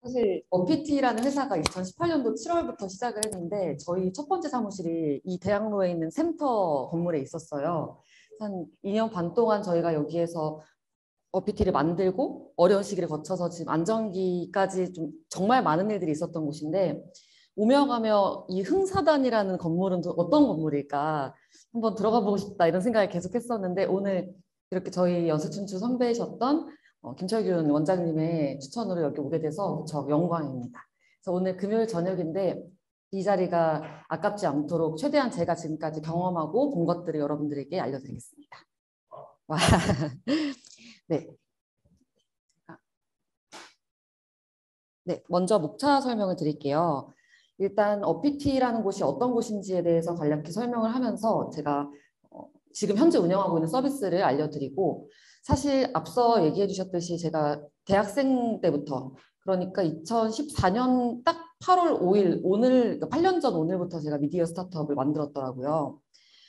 사실 어피티라는 회사가 2018년도 7월부터 시작을 했는데 저희 첫 번째 사무실이 이 대학로에 있는 센터 건물에 있었어요. 한 2년 반 동안 저희가 여기에서 어피티를 만들고 어려운 시기를 거쳐서 지금 안정기까지 좀 정말 많은 일들이 있었던 곳인데, 오며 가며 이 흥사단이라는 건물은 또 어떤 건물일까 한번 들어가 보고 싶다 이런 생각을 계속 했었는데, 오늘 이렇게 저희 연수춘추 선배이셨던 김철균 원장님의 추천으로 여기 오게 돼서 저 영광입니다. 그래서 오늘 금요일 저녁인데 이 자리가 아깝지 않도록 최대한 제가 지금까지 경험하고 본 것들을 여러분들에게 알려드리겠습니다. 와. 네. 네, 먼저 목차 설명을 드릴게요. 일단 어피티라는 곳이 어떤 곳인지에 대해서 간략히 설명을 하면서 제가 지금 현재 운영하고 있는 서비스를 알려드리고, 사실 앞서 얘기해 주셨듯이 제가 대학생 때부터, 그러니까 2014년 딱 8월 5일 오늘, 그러니까 8년 전 오늘부터 제가 미디어 스타트업을 만들었더라고요.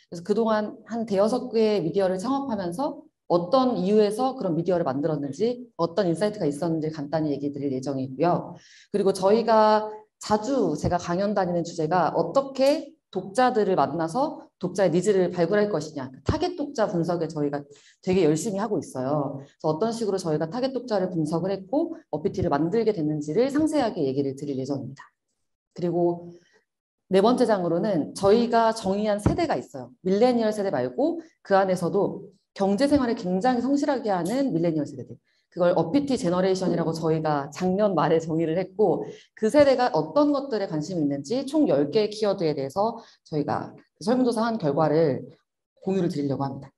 그래서 그동안 한 대여섯 개의 미디어를 창업하면서 어떤 이유에서 그런 미디어를 만들었는지, 어떤 인사이트가 있었는지 간단히 얘기 드릴 예정이고요. 그리고 저희가 자주 제가 강연 다니는 주제가 어떻게 독자들을 만나서 독자의 니즈를 발굴할 것이냐, 타겟 독자 분석에 저희가 되게 열심히 하고 있어요. 그래서 어떤 식으로 저희가 타겟 독자를 분석을 했고 어피티를 만들게 됐는지를 상세하게 얘기를 드릴 예정입니다. 그리고 네 번째 장으로는 저희가 정의한 세대가 있어요. 밀레니얼 세대 말고 그 안에서도 경제 생활을 굉장히 성실하게 하는 밀레니얼 세대들. 그걸 어피티 제너레이션이라고 저희가 작년 말에 정의를 했고, 그 세대가 어떤 것들에 관심이 있는지 총 10개의 키워드에 대해서 저희가 설문조사한 결과를 공유를 드리려고 합니다.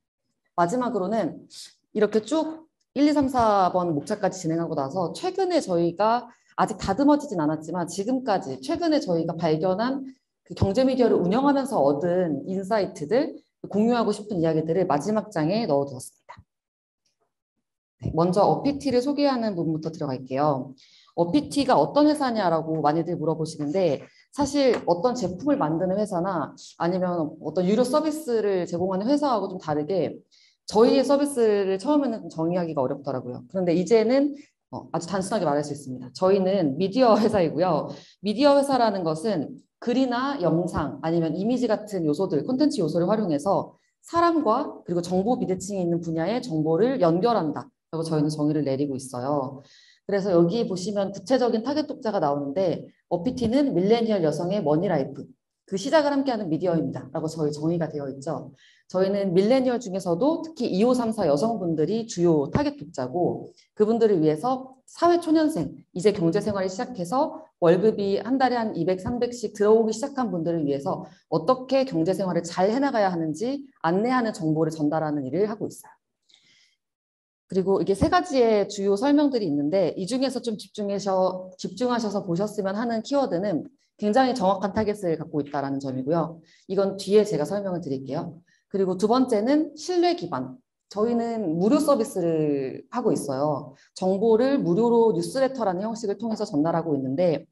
마지막으로는 이렇게 쭉 1, 2, 3, 4번 목차까지 진행하고 나서 최근에 저희가 아직 다듬어지진 않았지만 지금까지 최근에 저희가 발견한 그 경제미디어를 운영하면서 얻은 인사이트들, 공유하고 싶은 이야기들을 마지막 장에 넣어두었습니다. 네, 먼저 어피티를 소개하는 부분부터 들어갈게요. 어피티가 어떤 회사냐라고 많이들 물어보시는데, 사실 어떤 제품을 만드는 회사나 아니면 어떤 유료 서비스를 제공하는 회사하고 좀 다르게 저희의 서비스를 처음에는 좀 정의하기가 어렵더라고요. 그런데 이제는 아주 단순하게 말할 수 있습니다. 저희는 미디어 회사이고요. 미디어 회사라는 것은 글이나 영상 아니면 이미지 같은 요소들, 콘텐츠 요소를 활용해서 사람과 그리고 정보 비대칭이 있는 분야의 정보를 연결한다 라고 저희는 정의를 내리고 있어요. 그래서 여기 보시면 구체적인 타겟 독자가 나오는데, 어피티는 밀레니얼 여성의 머니라이프, 그 시작을 함께하는 미디어입니다 라고 저희 정의가 되어 있죠. 저희는 밀레니얼 중에서도 특히 2534 여성분들이 주요 타겟 독자고, 그분들을 위해서 사회초년생, 이제 경제생활을 시작해서 월급이 한 달에 한 200, 300씩 들어오기 시작한 분들을 위해서 어떻게 경제생활을 잘 해나가야 하는지 안내하는 정보를 전달하는 일을 하고 있어요. 그리고 이게 세 가지의 주요 설명들이 있는데, 이 중에서 좀 집중하셔서 보셨으면 하는 키워드는 굉장히 정확한 타겟을 갖고 있다는 점이고요. 이건 뒤에 제가 설명을 드릴게요. 그리고 두 번째는 신뢰 기반. 저희는 무료 서비스를 하고 있어요. 정보를 무료로 뉴스레터라는 형식을 통해서 전달하고 있는데,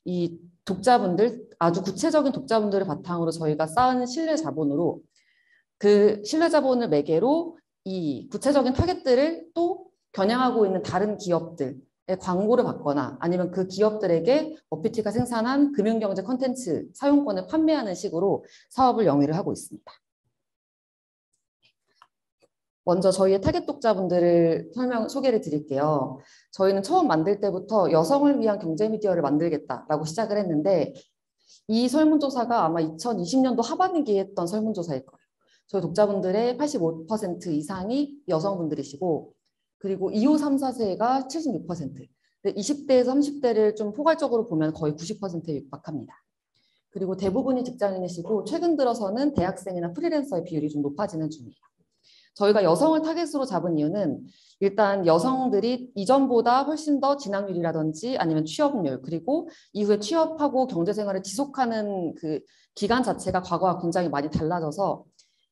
이 독자분들, 아주 구체적인 독자분들을 바탕으로 저희가 쌓은 신뢰 자본으로, 그 신뢰 자본을 매개로 이 구체적인 타겟들을 또 겨냥하고 있는 다른 기업들의 광고를 받거나 아니면 그 기업들에게 어피티가 생산한 금융경제 콘텐츠 사용권을 판매하는 식으로 사업을 영위를 하고 있습니다. 먼저 저희의 타겟 독자분들을 소개를 드릴게요. 저희는 처음 만들 때부터 여성을 위한 경제 미디어를 만들겠다라고 시작을 했는데, 이 설문조사가 아마 2020년도 하반기에 했던 설문조사일 거예요. 저희 독자분들의 85% 이상이 여성분들이시고, 그리고 25, 3, 4세가 76%, 20대에서 30대를 좀 포괄적으로 보면 거의 90%에 육박합니다. 그리고 대부분이 직장인이시고 최근 들어서는 대학생이나 프리랜서의 비율이 좀 높아지는 중이에요. 저희가 여성을 타겟으로 잡은 이유는 일단 여성들이 이전보다 훨씬 더 진학률이라든지 아니면 취업률, 그리고 이후에 취업하고 경제생활을 지속하는 그 기간 자체가 과거와 굉장히 많이 달라져서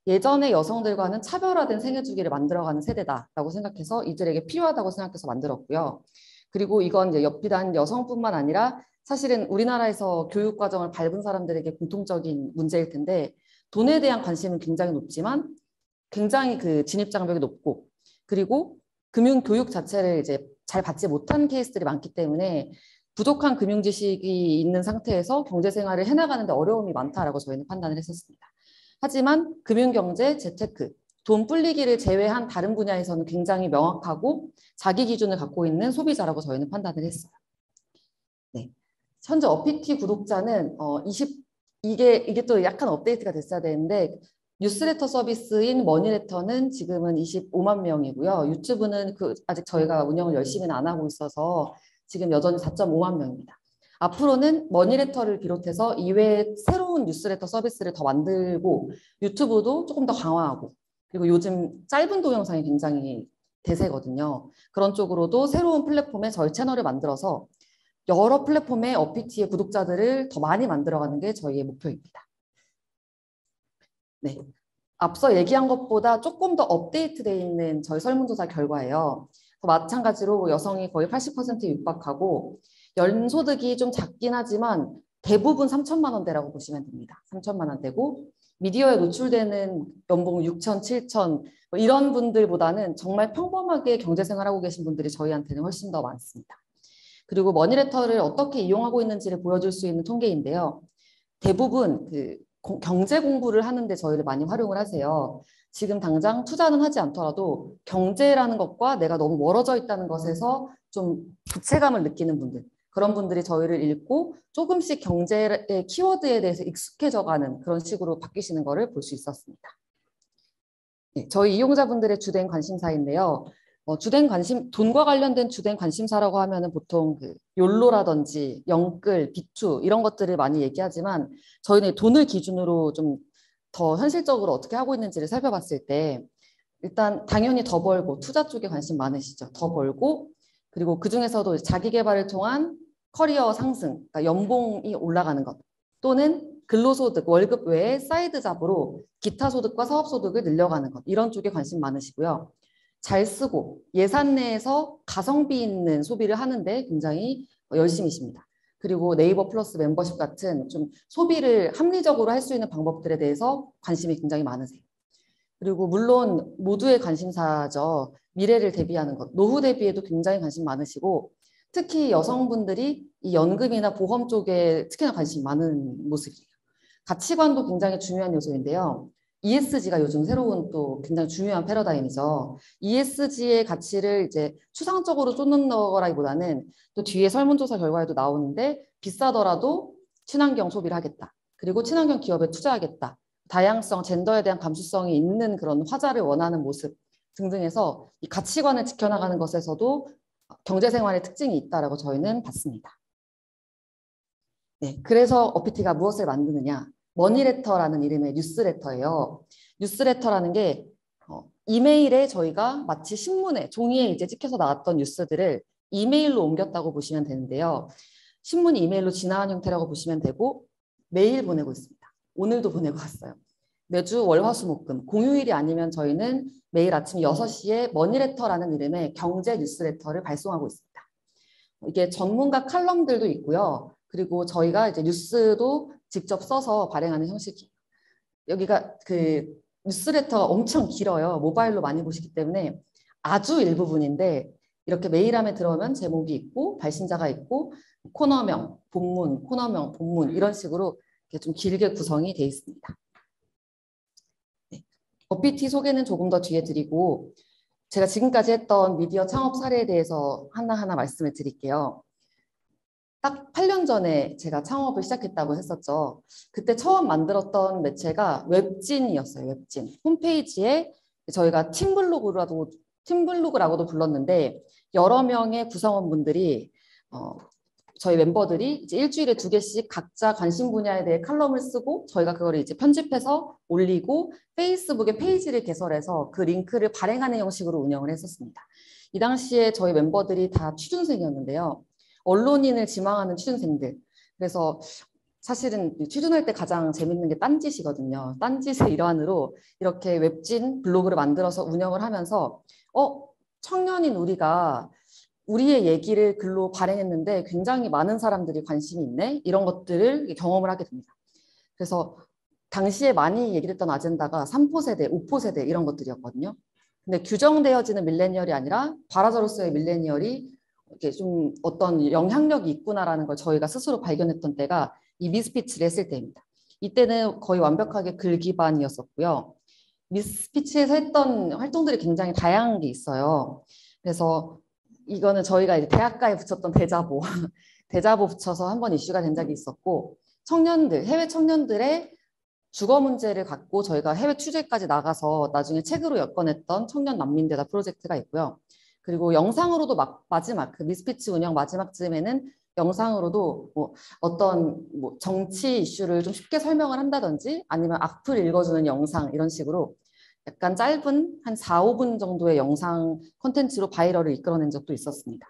예전의 여성들과는 차별화된 생애 주기를 만들어가는 세대다라고 생각해서 이들에게 필요하다고 생각해서 만들었고요. 그리고 이건 이제 비단 여성뿐만 아니라 사실은 우리나라에서 교육 과정을 밟은 사람들에게 공통적인 문제일 텐데, 돈에 대한 관심은 굉장히 높지만 굉장히 그 진입 장벽이 높고, 그리고 금융 교육 자체를 이제 잘 받지 못한 케이스들이 많기 때문에 부족한 금융 지식이 있는 상태에서 경제 생활을 해나가는데 어려움이 많다라고 저희는 판단을 했었습니다. 하지만 금융경제, 재테크, 돈 불리기를 제외한 다른 분야에서는 굉장히 명확하고 자기 기준을 갖고 있는 소비자라고 저희는 판단을 했어요. 네. 현재 어피티 구독자는 이게 또 약간 업데이트가 됐어야 되는데 뉴스레터 서비스인 머니레터는 지금은 25만 명이고요. 유튜브는 아직 저희가 운영을 열심히는 안 하고 있어서 지금 여전히 4.5만 명입니다. 앞으로는 머니레터를 비롯해서 이외에 새로운 뉴스레터 서비스를 더 만들고 유튜브도 조금 더 강화하고 그리고 요즘 짧은 동영상이 굉장히 대세거든요. 그런 쪽으로도 새로운 플랫폼에 저희 채널을 만들어서 여러 플랫폼의 어피티의 구독자들을 더 많이 만들어가는 게 저희의 목표입니다. 네, 앞서 얘기한 것보다 조금 더 업데이트되어 있는 저희 설문조사 결과예요. 마찬가지로 여성이 거의 80%에 육박하고 연소득이 좀 작긴 하지만 대부분 3천만 원대라고 보시면 됩니다. 3천만 원대고 미디어에 노출되는 연봉 6천, 7천 이런 분들보다는 정말 평범하게 경제생활하고 계신 분들이 저희한테는 훨씬 더 많습니다. 그리고 머니레터를 어떻게 이용하고 있는지를 보여줄 수 있는 통계인데요. 대부분 경제 공부를 하는데 저희를 많이 활용을 하세요. 지금 당장 투자는 하지 않더라도 경제라는 것과 내가 너무 멀어져 있다는 것에서 좀 부채감을 느끼는 분들, 그런 분들이 저희를 읽고 조금씩 경제의 키워드에 대해서 익숙해져가는 그런 식으로 바뀌시는 거를 볼 수 있었습니다. 네, 저희 이용자분들의 주된 관심사인데요. 주된 관심, 돈과 관련된 주된 관심사라고 하면은 보통 욜로라든지 영끌, 비투 이런 것들을 많이 얘기하지만 저희는 돈을 기준으로 좀 더 현실적으로 어떻게 하고 있는지를 살펴봤을 때 일단 당연히 더 벌고 투자 쪽에 관심 많으시죠. 더 벌고 그리고 그중에서도 자기 개발을 통한 커리어 상승, 그러니까 연봉이 올라가는 것 또는 근로소득, 월급 외에 사이드 잡으로 기타 소득과 사업 소득을 늘려가는 것 이런 쪽에 관심 많으시고요. 잘 쓰고 예산 내에서 가성비 있는 소비를 하는데 굉장히 열심히십니다. 그리고 네이버 플러스 멤버십 같은 좀 소비를 합리적으로 할 수 있는 방법들에 대해서 관심이 굉장히 많으세요. 그리고 물론 모두의 관심사죠. 미래를 대비하는 것, 노후 대비에도 굉장히 관심 많으시고 특히 여성분들이 이 연금이나 보험 쪽에 특히나 관심이 많은 모습이에요. 가치관도 굉장히 중요한 요소인데요. ESG가 요즘 새로운 또 굉장히 중요한 패러다임이죠. ESG의 가치를 이제 추상적으로 쫓는 거라기보다는 또 뒤에 설문조사 결과에도 나오는데 비싸더라도 친환경 소비를 하겠다. 그리고 친환경 기업에 투자하겠다. 다양성, 젠더에 대한 감수성이 있는 그런 화자를 원하는 모습 등등해서 이 가치관을 지켜나가는 것에서도 경제생활의 특징이 있다라고 저희는 봤습니다. 네, 그래서 어피티가 무엇을 만드느냐? 머니레터라는 이름의 뉴스레터예요. 뉴스레터라는 게 이메일에 저희가 마치 신문에 종이에 이제 찍혀서 나왔던 뉴스들을 이메일로 옮겼다고 보시면 되는데요. 신문이 이메일로 진화한 형태라고 보시면 되고 매일 보내고 있습니다. 오늘도 보내고 왔어요. 매주 월화수목금 공휴일이 아니면 저희는 매일 아침 6시에 머니레터라는 이름의 경제 뉴스레터를 발송하고 있습니다. 이게 전문가 칼럼들도 있고요. 그리고 저희가 이제 뉴스도 직접 써서 발행하는 형식이에요. 여기가 뉴스레터가 엄청 길어요. 모바일로 많이 보시기 때문에 아주 일부분인데 이렇게 메일함에 들어오면 제목이 있고 발신자가 있고 코너명, 본문, 코너명, 본문 이런 식으로 이렇게 좀 길게 구성이 되어 있습니다. 네. 어피티 소개는 조금 더 뒤에 드리고 제가 지금까지 했던 미디어 창업 사례에 대해서 하나하나 말씀을 드릴게요. 딱 8년 전에 제가 창업을 시작했다고 했었죠. 그때 처음 만들었던 매체가 웹진이었어요. 웹진. 홈페이지에 저희가 팀블로그라고도 불렀는데 여러 명의 구성원분들이 저희 멤버들이 이제 일주일에 2개씩 각자 관심 분야에 대해 칼럼을 쓰고 저희가 그거를 이제 편집해서 올리고 페이스북에 페이지를 개설해서 그 링크를 발행하는 형식으로 운영을 했었습니다. 이 당시에 저희 멤버들이 다 취준생이었는데요. 언론인을 지망하는 취준생들. 그래서 사실은 취준할 때 가장 재밌는 게 딴짓이거든요. 딴짓의 일환으로 이렇게 웹진 블로그를 만들어서 운영을 하면서 청년인 우리가 우리의 얘기를 글로 발행했는데 굉장히 많은 사람들이 관심이 있네. 이런 것들을 경험을 하게 됩니다. 그래서 당시에 많이 얘기를 했던 아젠다가 3포 세대, 5포 세대 이런 것들이었거든요. 근데 규정되어지는 밀레니얼이 아니라 바라자로서의 밀레니얼이 이렇게 좀 어떤 영향력이 있구나라는 걸 저희가 스스로 발견했던 때가 이 미스피치를 했을 때입니다. 이때는 거의 완벽하게 글 기반이었었고요. 미스피치에서 했던 활동들이 굉장히 다양한 게 있어요. 그래서 이거는 저희가 이제 대학가에 붙였던 대자보, 대자보 붙여서 한번 이슈가 된 적이 있었고, 청년들, 해외 청년들의 주거 문제를 갖고 저희가 해외 취재까지 나가서 나중에 책으로 엮어냈던 청년 난민대다 프로젝트가 있고요. 그리고 영상으로도 마지막 그 미스피치 운영 마지막쯤에는 영상으로도 뭐 어떤 뭐 정치 이슈를 좀 쉽게 설명을 한다든지 아니면 악플 읽어주는 영상 이런 식으로 약간 짧은 한 4, 5분 정도의 영상 콘텐츠로 바이럴을 이끌어낸 적도 있었습니다.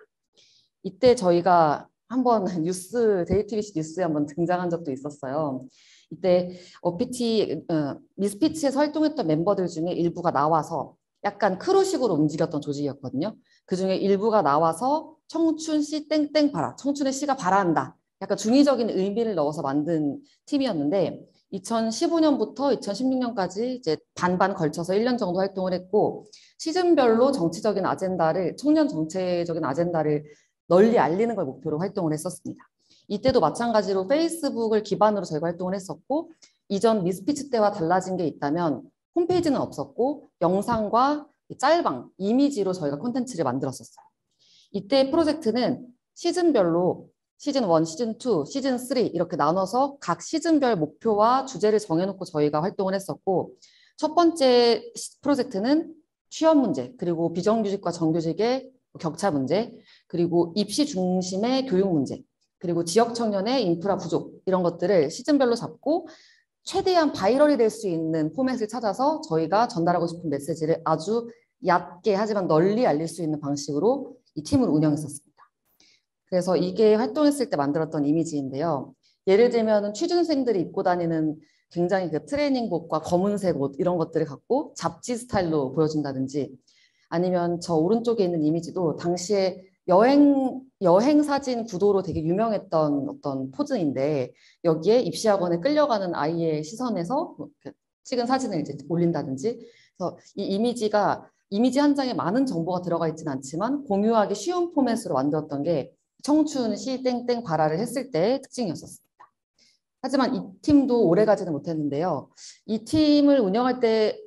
이때 저희가 한번 뉴스, JTBC 뉴스에 한번 등장한 적도 있었어요. 이때 미스피치에서 활동했던 멤버들 중에 일부가 나와서 약간 크루식으로 움직였던 조직이었거든요. 그중에 일부가 나와서 청춘 씨 땡땡 바라, 청춘의 씨가 바라한다. 약간 중의적인 의미를 넣어서 만든 팀이었는데 2015년부터 2016년까지 이제 반반 걸쳐서 1년 정도 활동을 했고 시즌별로 정치적인 아젠다를 청년 정체적인 아젠다를 널리 알리는 걸 목표로 활동을 했었습니다. 이때도 마찬가지로 페이스북을 기반으로 저희가 활동을 했었고 이전 미스피치 때와 달라진 게 있다면 홈페이지는 없었고 영상과 짤방, 이미지로 저희가 콘텐츠를 만들었었어요. 이때 프로젝트는 시즌별로 시즌 1, 시즌 2, 시즌 3 이렇게 나눠서 각 시즌별 목표와 주제를 정해놓고 저희가 활동을 했었고 첫 번째 프로젝트는 취업 문제, 그리고 비정규직과 정규직의 격차 문제, 그리고 입시 중심의 교육 문제, 그리고 지역 청년의 인프라 부족 이런 것들을 시즌별로 잡고 최대한 바이럴이 될 수 있는 포맷을 찾아서 저희가 전달하고 싶은 메시지를 아주 얕게 하지만 널리 알릴 수 있는 방식으로 이 팀을 운영했었습니다. 그래서 이게 활동했을 때 만들었던 이미지인데요. 예를 들면 취준생들이 입고 다니는 굉장히 그 트레이닝복과 검은색 옷 이런 것들을 갖고 잡지 스타일로 보여준다든지 아니면 저 오른쪽에 있는 이미지도 당시에 여행 사진 구도로 되게 유명했던 어떤 포즈인데 여기에 입시학원에 끌려가는 아이의 시선에서 찍은 사진을 이제 올린다든지 그래서 이 이미지 한 장에 많은 정보가 들어가 있지는 않지만 공유하기 쉬운 포맷으로 만들었던 게 청춘 시 땡땡 발화를 했을 때의 특징이었었습니다. 하지만 이 팀도 오래 가지는 못했는데요. 이 팀을 운영할 때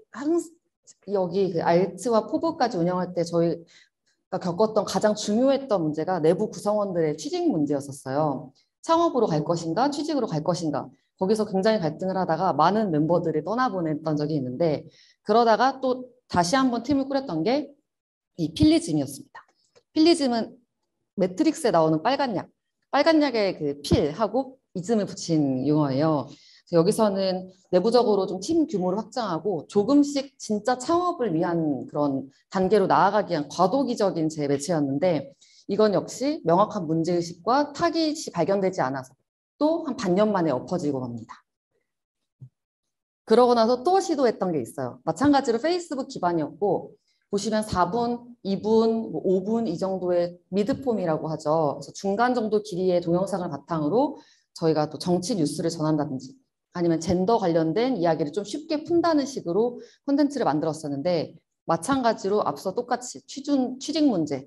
여기 그 알츠와 포브까지 운영할 때 저희가 겪었던 가장 중요했던 문제가 내부 구성원들의 취직 문제였었어요. 창업으로 갈 것인가, 취직으로 갈 것인가. 거기서 굉장히 갈등을 하다가 많은 멤버들을 떠나보냈던 적이 있는데 그러다가 또 다시 한번 팀을 꾸렸던 게 이 필리즘이었습니다. 필리즘은 매트릭스에 나오는 빨간 약, 빨간 약에 그 필하고 이즘을 붙인 용어예요. 여기서는 내부적으로 좀 팀 규모를 확장하고 조금씩 진짜 창업을 위한 그런 단계로 나아가기 위한 과도기적인 제 매체였는데 이건 역시 명확한 문제의식과 타깃이 발견되지 않아서 또 한 반년 만에 엎어지고 맙니다. 그러고 나서 또 시도했던 게 있어요. 마찬가지로 페이스북 기반이었고 보시면 4분, 2분, 5분 이 정도의 미드폼이라고 하죠. 그래서 중간 정도 길이의 동영상을 바탕으로 저희가 또 정치 뉴스를 전한다든지 아니면 젠더 관련된 이야기를 좀 쉽게 푼다는 식으로 콘텐츠를 만들었었는데 마찬가지로 앞서 똑같이 취직 문제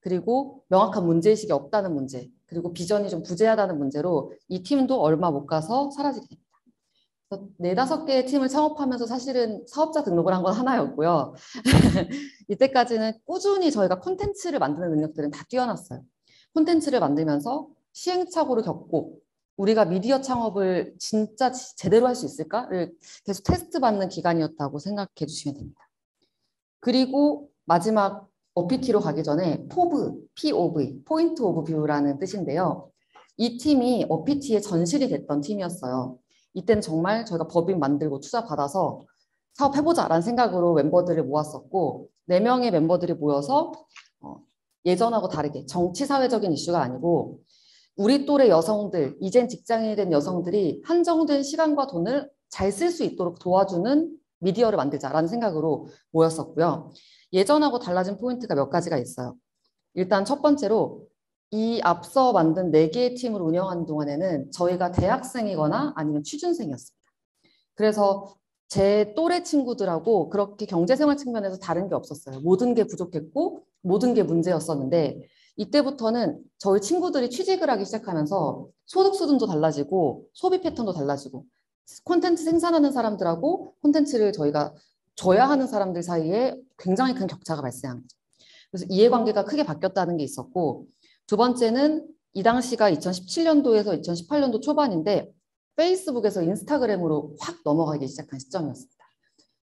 그리고 명확한 문제의식이 없다는 문제 그리고 비전이 좀 부재하다는 문제로 이 팀도 얼마 못 가서 사라지게 됩니다. 4-5개의 팀을 창업하면서 사실은 사업자 등록을 한 건 하나였고요. 이때까지는 꾸준히 저희가 콘텐츠를 만드는 능력들은 다 뛰어났어요. 콘텐츠를 만들면서 시행착오를 겪고 우리가 미디어 창업을 진짜 제대로 할 수 있을까를 계속 테스트받는 기간이었다고 생각해 주시면 됩니다. 그리고 마지막 OPT로 가기 전에 POV, 포인트 오브 뷰라는 뜻인데요. 이 팀이 OPT의 전실이 됐던 팀이었어요. 이때는 정말 저희가 법인 만들고 투자 받아서 사업해보자라는 생각으로 멤버들을 모았었고 4명의 멤버들이 모여서 예전하고 다르게 정치 사회적인 이슈가 아니고 우리 또래 여성들, 이젠 직장인이 된 여성들이 한정된 시간과 돈을 잘 쓸 수 있도록 도와주는 미디어를 만들자라는 생각으로 모였었고요. 예전하고 달라진 포인트가 몇 가지가 있어요. 일단 첫 번째로 이 앞서 만든 4개의 팀을 운영하는 동안에는 저희가 대학생이거나 아니면 취준생이었습니다. 그래서 제 또래 친구들하고 그렇게 경제생활 측면에서 다른 게 없었어요. 모든 게 부족했고 모든 게 문제였었는데 이때부터는 저희 친구들이 취직을 하기 시작하면서 소득 수준도 달라지고 소비 패턴도 달라지고 콘텐츠 생산하는 사람들하고 콘텐츠를 저희가 줘야 하는 사람들 사이에 굉장히 큰 격차가 발생한 거죠. 그래서 이해관계가 크게 바뀌었다는 게 있었고, 두 번째는 이 당시가 2017년도에서 2018년도 초반인데 페이스북에서 인스타그램으로 확 넘어가기 시작한 시점이었습니다.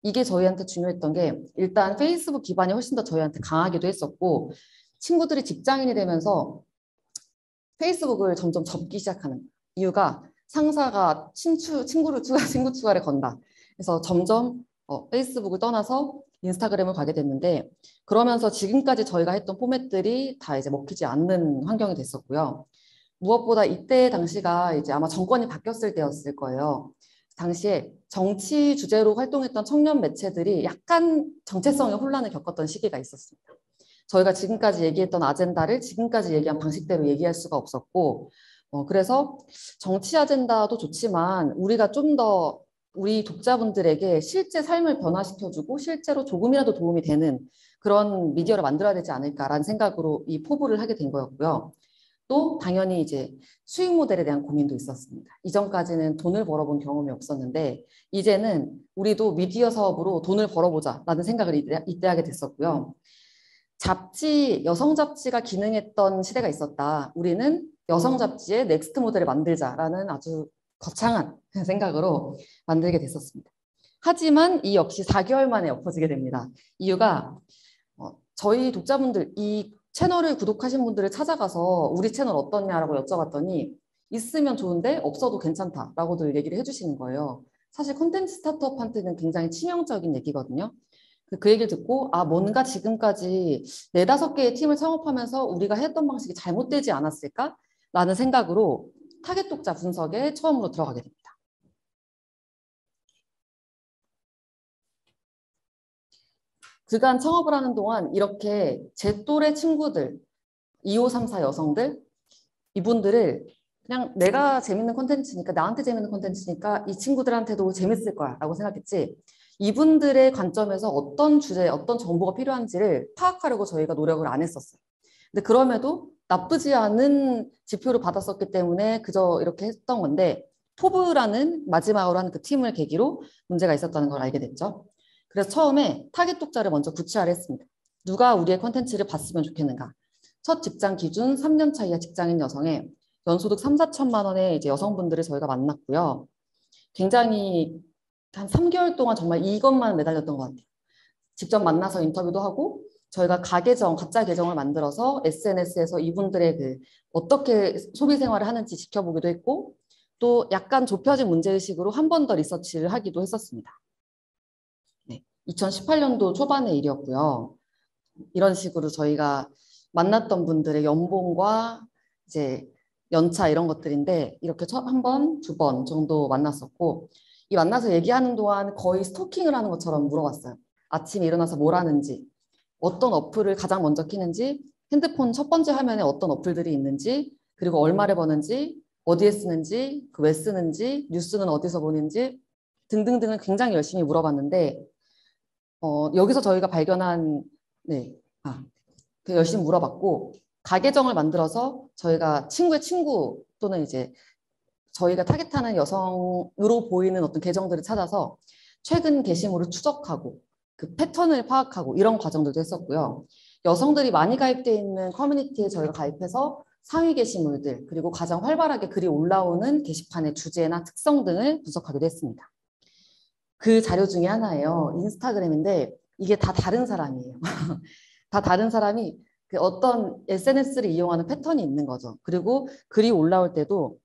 이게 저희한테 중요했던 게 일단 페이스북 기반이 훨씬 더 저희한테 강하기도 했었고, 친구들이 직장인이 되면서 페이스북을 점점 접기 시작하는 이유가 상사가 친구 추가를 건다. 그래서 점점 페이스북을 떠나서 인스타그램을 가게 됐는데, 그러면서 지금까지 저희가 했던 포맷들이 다 이제 먹히지 않는 환경이 됐었고요. 무엇보다 이때 당시가 이제 아마 정권이 바뀌었을 때였을 거예요. 당시에 정치 주제로 활동했던 청년 매체들이 약간 정체성의 혼란을 겪었던 시기가 있었습니다. 저희가 지금까지 얘기했던 아젠다를 지금까지 얘기한 방식대로 얘기할 수가 없었고, 그래서 정치 아젠다도 좋지만 우리가 좀 더 우리 독자분들에게 실제 삶을 변화시켜주고 실제로 조금이라도 도움이 되는 그런 미디어를 만들어야 되지 않을까라는 생각으로 이 포부를 하게 된 거였고요. 또 당연히 이제 수익 모델에 대한 고민도 있었습니다. 이전까지는 돈을 벌어본 경험이 없었는데 이제는 우리도 미디어 사업으로 돈을 벌어보자라는 생각을 이때 하게 됐었고요. 여성 잡지가 기능했던 시대가 있었다. 우리는 여성 잡지의 넥스트 모델을 만들자라는 아주 거창한 생각으로 만들게 됐었습니다. 하지만 이 역시 4개월 만에 엎어지게 됩니다. 이유가 저희 독자분들, 이 채널을 구독하신 분들을 찾아가서 우리 채널 어떻냐라고 여쭤봤더니 있으면 좋은데 없어도 괜찮다라고들 얘기를 해주시는 거예요. 사실 콘텐츠 스타트업한테는 굉장히 치명적인 얘기거든요. 그 얘기를 듣고 뭔가 지금까지 4-5개의 팀을 창업하면서 우리가 했던 방식이 잘못되지 않았을까? 라는 생각으로 타겟 독자 분석에 처음으로 들어가게 됩니다. 그간 창업을 하는 동안 이렇게 제 또래 친구들, 2534 여성들, 이분들을 그냥 내가 재밌는 콘텐츠니까, 나한테 재밌는 콘텐츠니까 이 친구들한테도 재밌을 거야 라고 생각했지, 이분들의 관점에서 어떤 주제, 어떤 정보가 필요한지를 파악하려고 저희가 노력을 안 했었어요. 근데 그럼에도 나쁘지 않은 지표를 받았었기 때문에 그저 이렇게 했던 건데, 포브라는 마지막으로 하는 그 팀을 계기로 문제가 있었다는 걸 알게 됐죠. 그래서 처음에 타겟 독자를 먼저 구체화를 했습니다. 누가 우리의 콘텐츠를 봤으면 좋겠는가. 첫 직장 기준 3년 차 이하 직장인 여성의 연소득 3-4천만 원의 이제 여성분들을 저희가 만났고요. 굉장히 한 3개월 동안 정말 이것만 매달렸던 것 같아요. 직접 만나서 인터뷰도 하고 저희가 가짜 계정을 만들어서 SNS에서 이분들의 어떻게 소비 생활을 하는지 지켜보기도 했고, 또 약간 좁혀진 문제의식으로 한 번 더 리서치를 하기도 했었습니다. 네, 2018년도 초반의 일이었고요. 이런 식으로 저희가 만났던 분들의 연봉과 이제 연차 이런 것들인데 이렇게 한 번, 2번 정도 만났었고, 이 만나서 얘기하는 동안 거의 스토킹을 하는 것처럼 물어봤어요. 아침에 일어나서 뭘 하는지, 어떤 어플을 가장 먼저 키는지, 핸드폰 첫 번째 화면에 어떤 어플들이 있는지, 그리고 얼마를 버는지, 어디에 쓰는지, 왜 쓰는지, 뉴스는 어디서 보는지 등등등을 굉장히 열심히 물어봤는데, 여기서 저희가 발견한, 열심히 물어봤고, 가계정을 만들어서 저희가 친구의 친구 또는 이제 저희가 타겟하는 여성으로 보이는 어떤 계정들을 찾아서 최근 게시물을 추적하고 그 패턴을 파악하고 이런 과정들도 했었고요. 여성들이 많이 가입되어 있는 커뮤니티에 저희가 가입해서 상위 게시물들, 그리고 가장 활발하게 글이 올라오는 게시판의 주제나 특성 등을 분석하기도 했습니다. 그 자료 중에 하나예요. 인스타그램인데 이게 다 다른 사람이에요. 다 다른 사람이 어떤 SNS를 이용하는 패턴이 있는 거죠. 그리고 글이 올라올 때도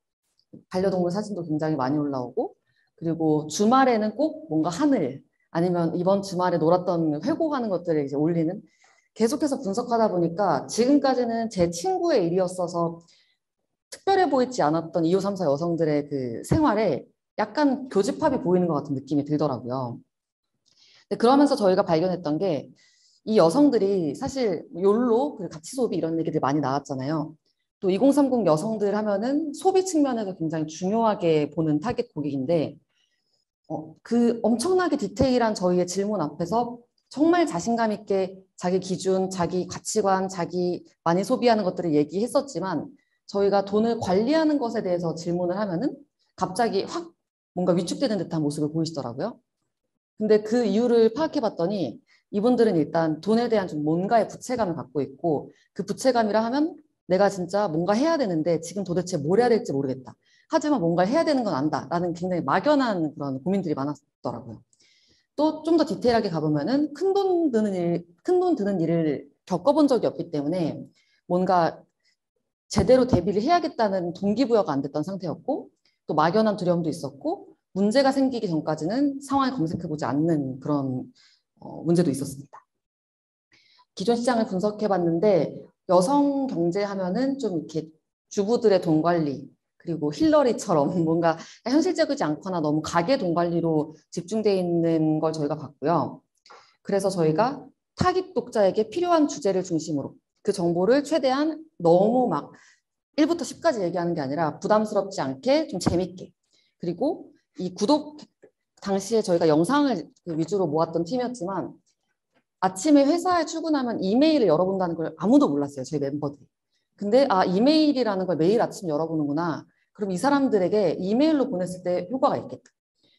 반려동물 사진도 굉장히 많이 올라오고, 그리고 주말에는 꼭 뭔가 하늘 아니면 이번 주말에 놀았던 회고하는 것들을 이제 올리는, 계속해서 분석하다 보니까 지금까지는 제 친구의 일이었어서 특별해 보이지 않았던 2534 여성들의 그 생활에 약간 교집합이 보이는 것 같은 느낌이 들더라고요. 근데 그러면서 저희가 발견했던 게 이 여성들이 사실 욜로, 가치 소비 이런 얘기들 많이 나왔잖아요. 또 2030 여성들 하면은 소비 측면에서 굉장히 중요하게 보는 타겟 고객인데 그 엄청나게 디테일한 저희의 질문 앞에서 정말 자신감 있게 자기 기준, 자기 가치관, 자기 많이 소비하는 것들을 얘기했었지만 저희가 돈을 관리하는 것에 대해서 질문을 하면은 갑자기 확 뭔가 위축되는 듯한 모습을 보이시더라고요. 근데 그 이유를 파악해 봤더니 이분들은 일단 돈에 대한 좀 뭔가의 부채감을 갖고 있고 그 부채감이라 하면 내가 진짜 뭔가 해야 되는데 지금 도대체 뭘 해야 될지 모르겠다. 하지만 뭔가 해야 되는 건 안다라는 굉장히 막연한 그런 고민들이 많았더라고요. 또 좀 더 디테일하게 가보면은 큰 돈 드는 일을 겪어본 적이 없기 때문에 뭔가 제대로 대비를 해야겠다는 동기부여가 안 됐던 상태였고 또 막연한 두려움도 있었고 문제가 생기기 전까지는 상황을 검색해보지 않는 그런 문제도 있었습니다. 기존 시장을 분석해봤는데 여성 경제 하면은 좀 이렇게 주부들의 돈 관리 그리고 힐러리처럼 뭔가 현실적이지 않거나 너무 가계 돈 관리로 집중되어 있는 걸 저희가 봤고요. 그래서 저희가 타깃 독자에게 필요한 주제를 중심으로 그 정보를 최대한 너무 막 1부터 10까지 얘기하는 게 아니라 부담스럽지 않게 좀 재밌게 그리고 이 구독 당시에 저희가 영상을 위주로 모았던 팀이었지만 아침에 회사에 출근하면 이메일을 열어본다는 걸 아무도 몰랐어요. 저희 멤버들이. 근데 이메일이라는 걸 매일 아침 열어보는구나. 그럼 이 사람들에게 이메일로 보냈을 때 효과가 있겠다.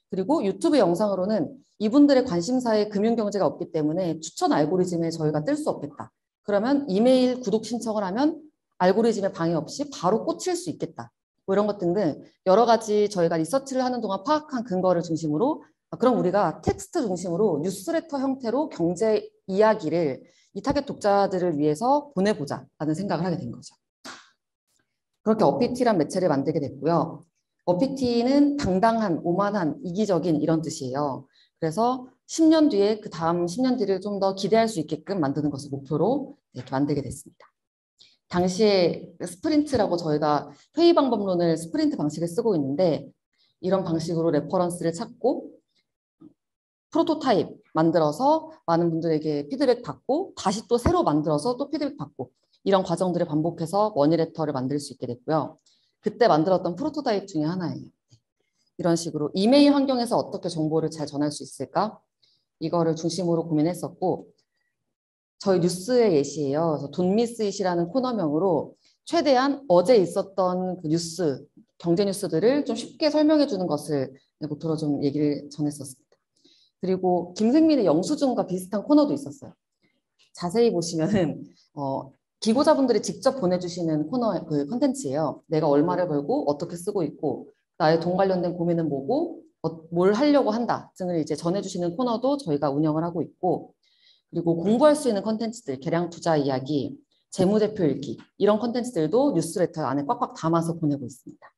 그리고 유튜브 영상으로는 이분들의 관심사에 금융경제가 없기 때문에 추천 알고리즘에 저희가 뜰 수 없겠다. 그러면 이메일 구독 신청을 하면 알고리즘에 방해 없이 바로 꽂힐 수 있겠다. 뭐 이런 것 등등 여러 가지 저희가 리서치를 하는 동안 파악한 근거를 중심으로 그럼 우리가 텍스트 중심으로 뉴스레터 형태로 경제 이야기를 이 타겟 독자들을 위해서 보내보자라는 생각을 하게 된 거죠. 그렇게 어피티란 매체를 만들게 됐고요. 어피티는 당당한, 오만한, 이기적인 이런 뜻이에요. 그래서 10년 뒤에 그 다음 10년 뒤를 좀 더 기대할 수 있게끔 만드는 것을 목표로 이렇게 만들게 됐습니다. 당시에 스프린트라고 저희가 회의 방법론을 스프린트 방식을 쓰고 있는데 이런 방식으로 레퍼런스를 찾고 프로토타입 만들어서 많은 분들에게 피드백 받고 다시 또 새로 만들어서 또 피드백 받고 이런 과정들을 반복해서 머니레터를 만들 수 있게 됐고요. 그때 만들었던 프로토타입 중에 하나예요. 이런 식으로 이메일 환경에서 어떻게 정보를 잘 전할 수 있을까? 이거를 중심으로 고민했었고 저희 뉴스의 예시예요. 그래서 돈미스잇이라는 코너명으로 최대한 어제 있었던 그 뉴스, 경제 뉴스들을 좀 쉽게 설명해 주는 것을 목표로 좀 얘기를 전했었습니다. 그리고 김생민의 영수증과 비슷한 코너도 있었어요. 자세히 보시면은 기고자분들이 직접 보내주시는 코너 그 컨텐츠예요. 내가 얼마를 벌고 어떻게 쓰고 있고 나의 돈 관련된 고민은 뭐고 뭘 하려고 한다 등을 이제 전해주시는 코너도 저희가 운영을 하고 있고 그리고 공부할 수 있는 컨텐츠들 계량 투자 이야기, 재무제표 읽기 이런 컨텐츠들도 뉴스레터 안에 꽉꽉 담아서 보내고 있습니다.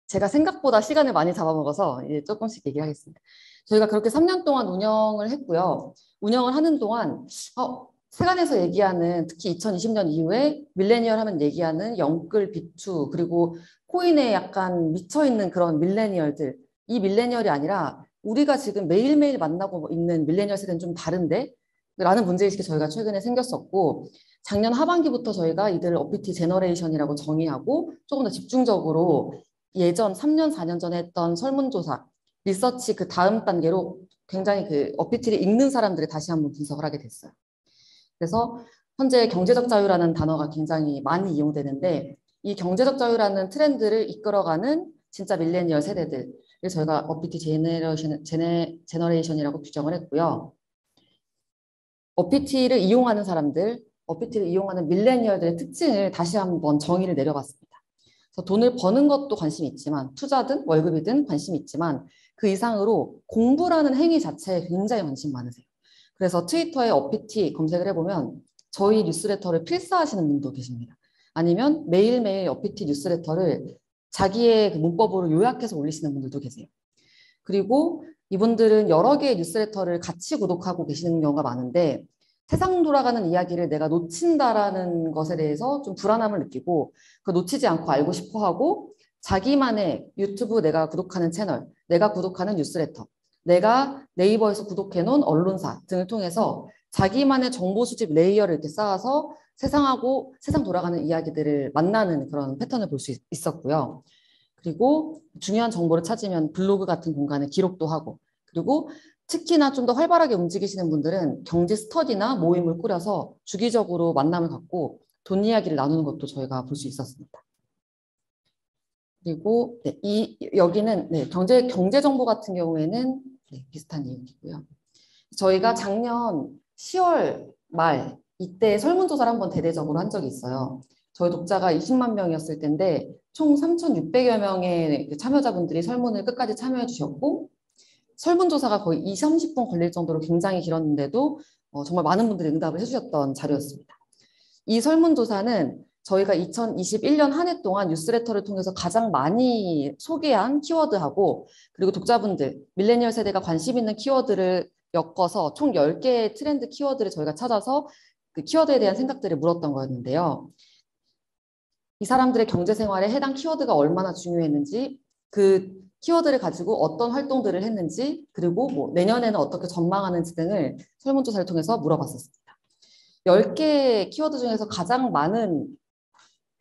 제가 생각보다 시간을 많이 잡아먹어서 이제 조금씩 얘기하겠습니다. 저희가 그렇게 3년 동안 운영을 했고요. 운영을 하는 동안 세간에서 얘기하는 특히 2020년 이후에 밀레니얼 하면 얘기하는 영끌 비투 그리고 코인에 약간 미쳐있는 그런 밀레니얼들 이 밀레니얼이 아니라 우리가 지금 매일매일 만나고 있는 밀레니얼 세대는 좀 다른데? 라는 문제의식이 저희가 최근에 생겼었고 작년 하반기부터 저희가 이들을 어피티 제너레이션이라고 정의하고 조금 더 집중적으로 예전 3년, 4년 전에 했던 설문조사, 리서치 그 다음 단계로 굉장히 그 어피티를 읽는 사람들을 다시 한번 분석을 하게 됐어요. 그래서 현재 경제적 자유라는 단어가 굉장히 많이 이용되는데 이 경제적 자유라는 트렌드를 이끌어가는 진짜 밀레니얼 세대들 저희가 어피티 제너레이션이라고 규정을 했고요. 어피티를 이용하는 사람들, 어피티를 이용하는 밀레니얼들의 특징을 다시 한번 정의를 내려봤습니다. 그래서 돈을 버는 것도 관심이 있지만 투자든 월급이든 관심이 있지만 그 이상으로 공부라는 행위 자체에 굉장히 관심 많으세요. 그래서 트위터에 어피티 검색을 해보면 저희 뉴스레터를 필사하시는 분도 계십니다. 아니면 매일매일 어피티 뉴스레터를 자기의 그 문법으로 요약해서 올리시는 분들도 계세요. 그리고 이분들은 여러 개의 뉴스레터를 같이 구독하고 계시는 경우가 많은데 세상 돌아가는 이야기를 내가 놓친다라는 것에 대해서 좀 불안함을 느끼고 그 놓치지 않고 알고 싶어 하고 자기만의 유튜브 내가 구독하는 채널, 내가 구독하는 뉴스레터, 내가 네이버에서 구독해 놓은 언론사 등을 통해서 자기만의 정보 수집 레이어를 이렇게 쌓아서 세상하고 세상 돌아가는 이야기들을 만나는 그런 패턴을 볼 수 있었고요. 그리고 중요한 정보를 찾으면 블로그 같은 공간에 기록도 하고 그리고 특히나 좀 더 활발하게 움직이시는 분들은 경제 스터디나 모임을 꾸려서 주기적으로 만남을 갖고 돈 이야기를 나누는 것도 저희가 볼 수 있었습니다. 그리고 네, 여기는 네, 경제 정보 같은 경우에는 네, 비슷한 내용이고요. 저희가 작년 10월 말 이때 설문조사를 한번 대대적으로 한 적이 있어요. 저희 독자가 20만 명이었을 텐데 총 3,600여 명의 참여자분들이 설문을 끝까지 참여해 주셨고 설문조사가 거의 20, 30분 걸릴 정도로 굉장히 길었는데도 정말 많은 분들이 응답을 해주셨던 자료였습니다. 이 설문조사는 저희가 2021년 한 해 동안 뉴스레터를 통해서 가장 많이 소개한 키워드하고 그리고 독자분들, 밀레니얼 세대가 관심 있는 키워드를 엮어서 총 10개의 트렌드 키워드를 저희가 찾아서 그 키워드에 대한 생각들을 물었던 거였는데요. 이 사람들의 경제 생활에 해당 키워드가 얼마나 중요했는지, 그 키워드를 가지고 어떤 활동들을 했는지, 그리고 뭐 내년에는 어떻게 전망하는지 등을 설문조사를 통해서 물어봤었습니다. 10개 키워드 중에서 가장 많은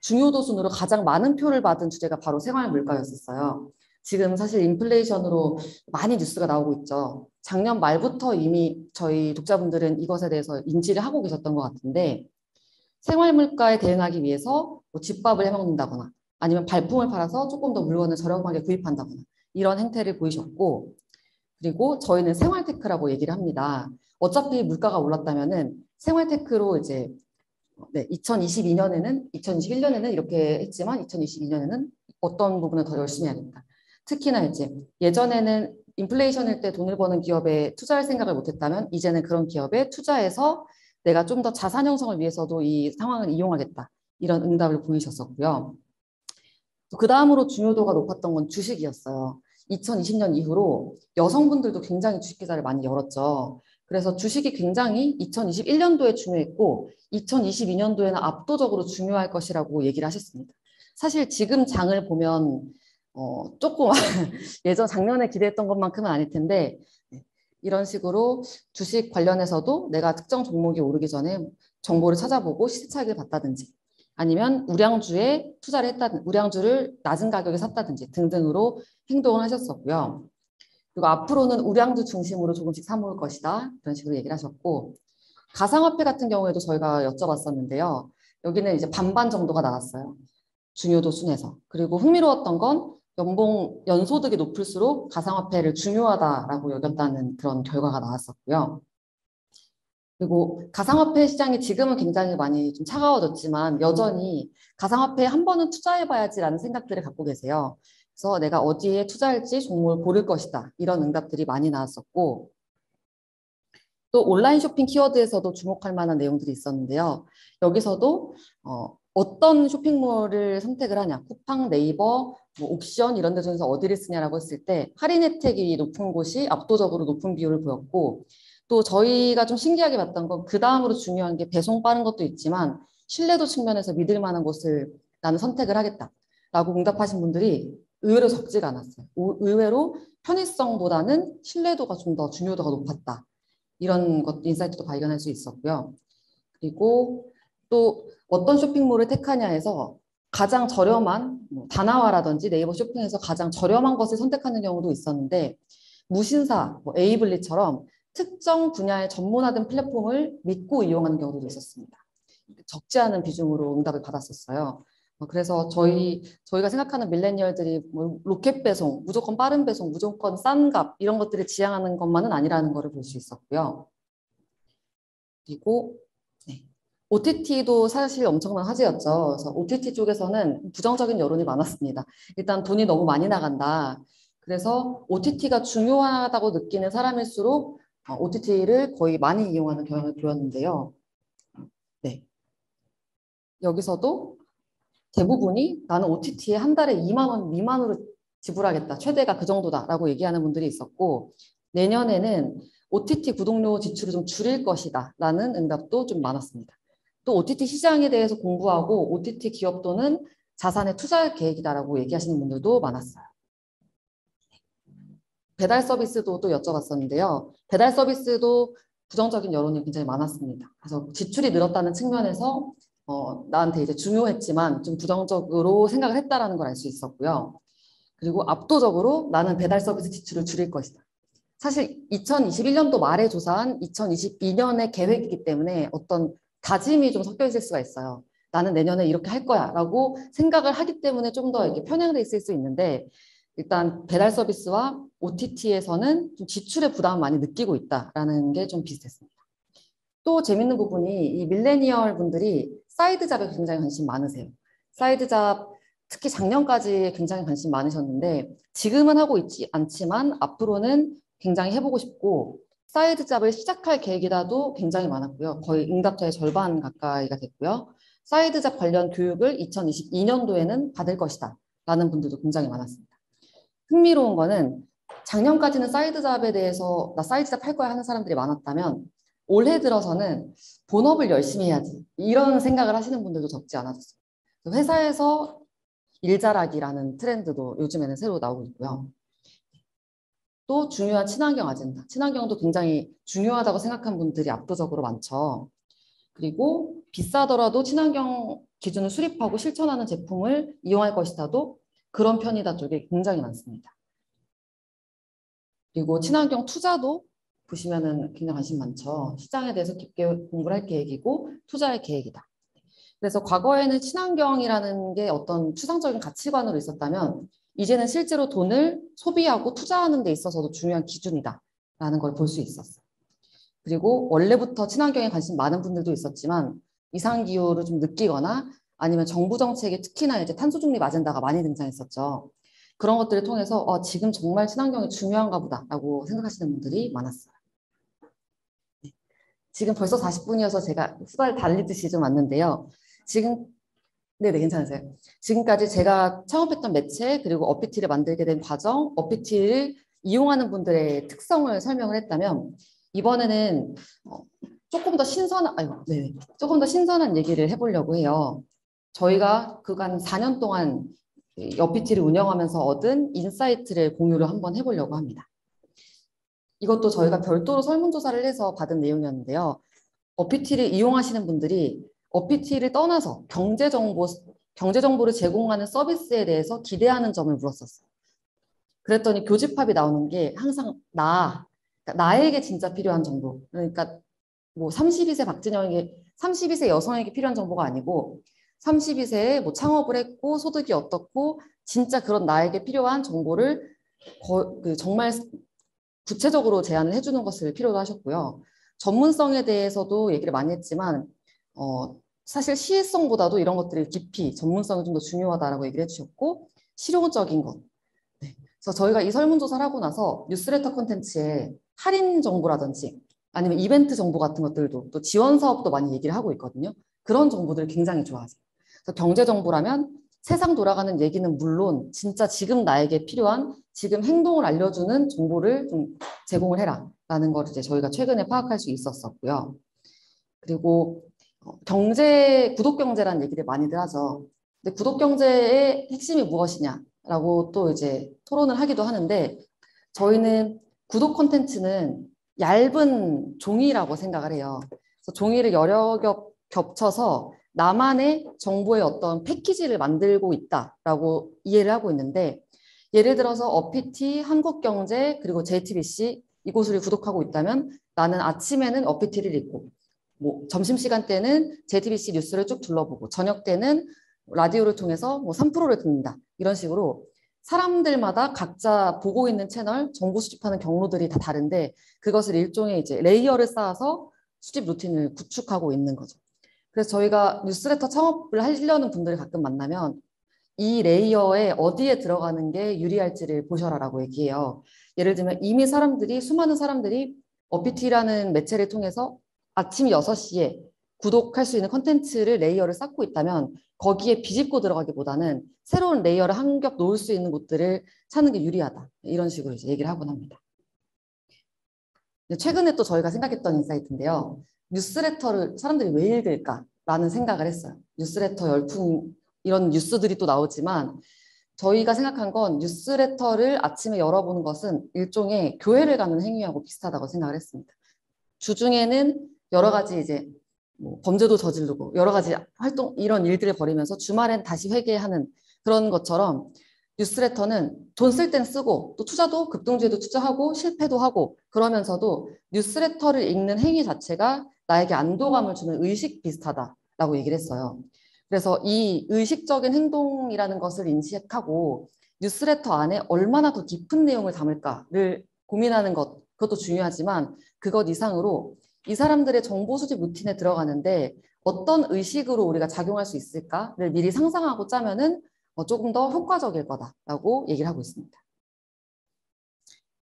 중요도 순으로 가장 많은 표를 받은 주제가 바로 생활 물가였었어요. 지금 사실 인플레이션으로 많이 뉴스가 나오고 있죠. 작년 말부터 이미 저희 독자분들은 이것에 대해서 인지를 하고 계셨던 것 같은데 생활 물가에 대응하기 위해서 뭐 집밥을 해 먹는다거나 아니면 발품을 팔아서 조금 더 물건을 저렴하게 구입한다거나 이런 행태를 보이셨고 그리고 저희는 생활테크라고 얘기를 합니다. 어차피 물가가 올랐다면은 생활테크로 이제 네, 2021년에는 이렇게 했지만 2022년에는 어떤 부분을 더 열심히 해야 된다. 특히나 이제 예전에는 인플레이션일 때 돈을 버는 기업에 투자할 생각을 못했다면 이제는 그런 기업에 투자해서 내가 좀 더 자산 형성을 위해서도 이 상황을 이용하겠다. 이런 응답을 보이셨었고요. 그 다음으로 중요도가 높았던 건 주식이었어요. 2020년 이후로 여성분들도 굉장히 주식 계좌를 많이 열었죠. 그래서 주식이 굉장히 2021년도에 중요했고 2022년도에는 압도적으로 중요할 것이라고 얘기를 하셨습니다. 사실 지금 장을 보면 조금 작년에 기대했던 것만큼은 아닐 텐데 이런 식으로 주식 관련해서도 내가 특정 종목이 오르기 전에 정보를 찾아보고 시세차익을 봤다든지 아니면 우량주에 투자를 했다든지 우량주를 낮은 가격에 샀다든지 등등으로 행동을 하셨었고요. 그리고 앞으로는 우량주 중심으로 조금씩 사 모을 것이다. 이런 식으로 얘기를 하셨고 가상화폐 같은 경우에도 저희가 여쭤봤었는데요. 여기는 이제 반반 정도가 나왔어요. 중요도 순에서. 그리고 흥미로웠던 건 연소득이 높을수록 가상화폐를 중요하다라고 여겼다는 그런 결과가 나왔었고요. 그리고 가상화폐 시장이 지금은 굉장히 많이 좀 차가워졌지만 여전히 가상화폐에 한 번은 투자해봐야지라는 생각들을 갖고 계세요. 그래서 내가 어디에 투자할지 종목을 고를 것이다. 이런 응답들이 많이 나왔었고 또 온라인 쇼핑 키워드에서도 주목할 만한 내용들이 있었는데요. 여기서도 어떤 쇼핑몰을 선택을 하냐. 쿠팡, 네이버, 뭐 옥션 이런 데 중에서 어디를 쓰냐라고 했을 때 할인 혜택이 높은 곳이 압도적으로 높은 비율을 보였고 또 저희가 좀 신기하게 봤던 건 그 다음으로 중요한 게 배송 빠른 것도 있지만 신뢰도 측면에서 믿을 만한 곳을 나는 선택을 하겠다라고 응답하신 분들이 의외로 적지가 않았어요. 의외로 편의성보다는 신뢰도가 좀 더 중요도가 높았다. 이런 것 인사이트도 발견할 수 있었고요. 그리고 또 어떤 쇼핑몰을 택하냐에서 가장 저렴한 다나와라든지 네이버 쇼핑에서 가장 저렴한 것을 선택하는 경우도 있었는데 무신사, 에이블리처럼 특정 분야에 전문화된 플랫폼을 믿고 이용하는 경우도 있었습니다. 적지 않은 비중으로 응답을 받았었어요. 그래서 저희가 생각하는 밀레니얼들이 뭐 로켓 배송, 무조건 빠른 배송, 무조건 싼 값 이런 것들을 지향하는 것만은 아니라는 것을 볼 수 있었고요. 그리고 네. OTT도 사실 엄청난 화제였죠. 그래서 OTT 쪽에서는 부정적인 여론이 많았습니다. 일단 돈이 너무 많이 나간다. 그래서 OTT가 중요하다고 느끼는 사람일수록 OTT를 거의 많이 이용하는 경향을 보였는데요. 네. 여기서도 대부분이 나는 OTT에 한 달에 2만 원 미만으로 지불하겠다. 최대가 그 정도다라고 얘기하는 분들이 있었고 내년에는 OTT 구독료 지출을 좀 줄일 것이다 라는 응답도 좀 많았습니다. 또 OTT 시장에 대해서 공부하고 OTT 기업 또는 자산에 투자할 계획이다라고 얘기하시는 분들도 많았어요. 배달 서비스도 또 여쭤봤었는데요. 배달 서비스도 부정적인 여론이 굉장히 많았습니다. 그래서 지출이 늘었다는 측면에서 나한테 이제 중요했지만 좀 부정적으로 생각을 했다라는 걸 알 수 있었고요. 그리고 압도적으로 나는 배달 서비스 지출을 줄일 것이다. 사실 2021년도 말에 조사한 2022년의 계획이기 때문에 어떤 다짐이 좀 섞여 있을 수가 있어요. 나는 내년에 이렇게 할 거야 라고 생각을 하기 때문에 좀 더 이렇게 편향돼 있을 수 있는데 일단 배달 서비스와 OTT에서는 좀 지출의 부담을 많이 느끼고 있다라는 게 좀 비슷했습니다. 또 재밌는 부분이 이 밀레니얼 분들이 사이드 잡에 굉장히 관심 많으세요. 사이드 잡 특히 작년까지 굉장히 관심 많으셨는데 지금은 하고 있지 않지만 앞으로는 굉장히 해보고 싶고 사이드 잡을 시작할 계획이라도 굉장히 많았고요. 거의 응답자의 절반 가까이가 됐고요. 사이드 잡 관련 교육을 2022년도에는 받을 것이다 라는 분들도 굉장히 많았습니다. 흥미로운 거는 작년까지는 사이드 잡에 대해서 나 사이드 잡 할 거야 하는 사람들이 많았다면 올해 들어서는 본업을 열심히 해야지 이런 생각을 하시는 분들도 적지 않아졌어요. 회사에서 일자라기라는 트렌드도 요즘에는 새로 나오고 있고요. 또 중요한 친환경 아젠다. 친환경도 굉장히 중요하다고 생각하는 분들이 압도적으로 많죠. 그리고 비싸더라도 친환경 기준을 수립하고 실천하는 제품을 이용할 것이다도 그런 편이다 쪽에 굉장히 많습니다. 그리고 친환경 투자도 보시면은 굉장히 관심 많죠. 시장에 대해서 깊게 공부를 할 계획이고 투자할 계획이다. 그래서 과거에는 친환경이라는 게 어떤 추상적인 가치관으로 있었다면 이제는 실제로 돈을 소비하고 투자하는 데 있어서도 중요한 기준이다라는 걸 볼 수 있었어요. 그리고 원래부터 친환경에 관심 많은 분들도 있었지만 이상기후를 좀 느끼거나 아니면 정부 정책에 특히나 이제 탄소 중립 아젠다가 많이 등장했었죠. 그런 것들을 통해서 지금 정말 친환경이 중요한가 보다라고 생각하시는 분들이 많았어요. 네. 지금 벌써 40분이어서 제가 수다를 달리듯이 좀 왔는데요. 지금 네네 괜찮으세요. 지금까지 제가 창업했던 매체 그리고 어피티를 만들게 된 과정, 어피티를 이용하는 분들의 특성을 설명을 했다면 이번에는 조금 더 신선한 조금 더 신선한 얘기를 해보려고 해요. 저희가 그간 4년 동안 어피티를 운영하면서 얻은 인사이트를 공유를 한번 해보려고 합니다. 이것도 저희가 별도로 설문조사를 해서 받은 내용이었는데요. 어피티를 이용하시는 분들이 어피티를 떠나서 경제정보를 제공하는 서비스에 대해서 기대하는 점을 물었었어요. 그랬더니 교집합이 나오는 게 항상 그러니까 나에게 진짜 필요한 정보. 그러니까 뭐 32세 박진영에게 32세 여성에게 필요한 정보가 아니고 32세에 뭐 창업을 했고 소득이 어떻고 진짜 그런 나에게 필요한 정보를 정말 구체적으로 제안을 해주는 것을 필요로 하셨고요. 전문성에 대해서도 얘기를 많이 했지만 사실 시의성보다도 이런 것들이 깊이 전문성이 좀 더 중요하다라고 얘기를 해주셨고 실용적인 것. 네. 그래서 저희가 이 설문조사를 하고 나서 뉴스레터 콘텐츠에 할인 정보라든지 아니면 이벤트 정보 같은 것들도 또 지원 사업도 많이 얘기를 하고 있거든요. 그런 정보들을 굉장히 좋아하세요. 그래서 경제 정보라면 세상 돌아가는 얘기는 물론 진짜 지금 나에게 필요한 지금 행동을 알려주는 정보를 좀 제공을 해라라는 걸 이제 저희가 최근에 파악할 수 있었었고요. 그리고 구독 경제라는 얘기를 많이들 하죠. 근데 구독 경제의 핵심이 무엇이냐라고 또 이제 토론을 하기도 하는데 저희는 구독 콘텐츠는 얇은 종이라고 생각을 해요. 그래서 종이를 여러 겹 겹쳐서 나만의 정보의 어떤 패키지를 만들고 있다라고 이해를 하고 있는데 예를 들어서 어피티, 한국경제, 그리고 JTBC 이곳을 구독하고 있다면 나는 아침에는 어피티를 읽고 뭐 점심시간 때는 JTBC 뉴스를 쭉 둘러보고 저녁 때는 라디오를 통해서 뭐 3%를 듣는다. 이런 식으로 사람들마다 각자 보고 있는 채널, 정보 수집하는 경로들이 다 다른데 그것을 일종의 이제 레이어를 쌓아서 수집 루틴을 구축하고 있는 거죠. 그래서 저희가 뉴스레터 창업을 하려는 분들을 가끔 만나면 이 레이어에 어디에 들어가는 게 유리할지를 보셔라라고 얘기해요. 예를 들면 이미 수많은 사람들이 어피티라는 매체를 통해서 아침 6시에 구독할 수 있는 컨텐츠를 레이어를 쌓고 있다면 거기에 비집고 들어가기보다는 새로운 레이어를 한 겹 놓을 수 있는 곳들을 찾는 게 유리하다. 이런 식으로 이제 얘기를 하곤 합니다. 최근에 또 저희가 생각했던 인사이트인데요. 뉴스레터를 사람들이 왜 읽을까라는 생각을 했어요. 뉴스레터 열풍 이런 뉴스들이 또 나오지만 저희가 생각한 건 뉴스레터를 아침에 열어보는 것은 일종의 교회를 가는 행위하고 비슷하다고 생각을 했습니다. 주중에는 여러 가지 이제 뭐 범죄도 저지르고 여러 가지 활동 이런 일들을 벌이면서 주말엔 다시 회개하는 그런 것처럼 뉴스레터는 돈 쓸 땐 쓰고 또 투자도 급등주에도 투자하고 실패도 하고 그러면서도 뉴스레터를 읽는 행위 자체가 나에게 안도감을 주는 의식 비슷하다라고 얘기를 했어요. 그래서 이 의식적인 행동이라는 것을 인식하고 뉴스레터 안에 얼마나 더 깊은 내용을 담을까를 고민하는 것, 그것도 중요하지만 그것 이상으로 이 사람들의 정보 수집 루틴에 들어가는데 어떤 의식으로 우리가 작용할 수 있을까를 미리 상상하고 짜면은 조금 더 효과적일 거다라고 얘기를 하고 있습니다.